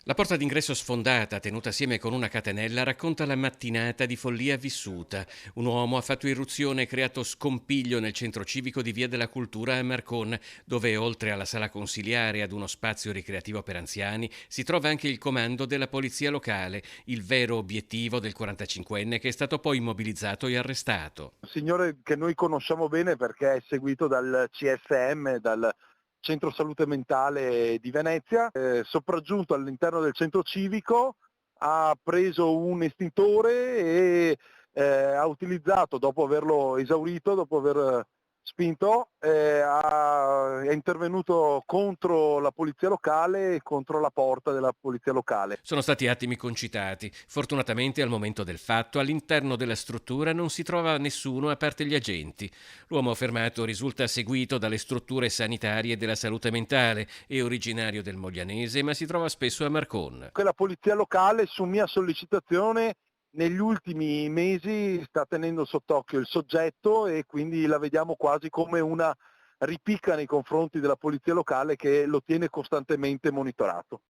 La porta d'ingresso sfondata, tenuta assieme con una catenella, racconta la mattinata di follia vissuta. Un uomo ha fatto irruzione e creato scompiglio nel centro civico di Via della Cultura a Marcon, dove oltre alla sala consiliare e ad uno spazio ricreativo per anziani si trova anche il comando della polizia locale, il vero obiettivo del 45enne che è stato poi immobilizzato e arrestato. Un signore che noi conosciamo bene perché è seguito dal CSM, dal Centro Salute Mentale di Venezia, sopraggiunto all'interno del centro civico, ha preso un estintore e ha utilizzato, dopo averlo esaurito, dopo aver spinto, è intervenuto contro la polizia locale e contro la porta della polizia locale. Sono stati attimi concitati. Fortunatamente al momento del fatto all'interno della struttura non si trova nessuno a parte gli agenti. L'uomo fermato risulta seguito dalle strutture sanitarie della salute mentale, è originario del Moglianese ma si trova spesso a Marcon. Che la polizia locale, su mia sollecitazione, negli ultimi mesi sta tenendo sott'occhio il soggetto e quindi la vediamo quasi come una ripicca nei confronti della polizia locale che lo tiene costantemente monitorato.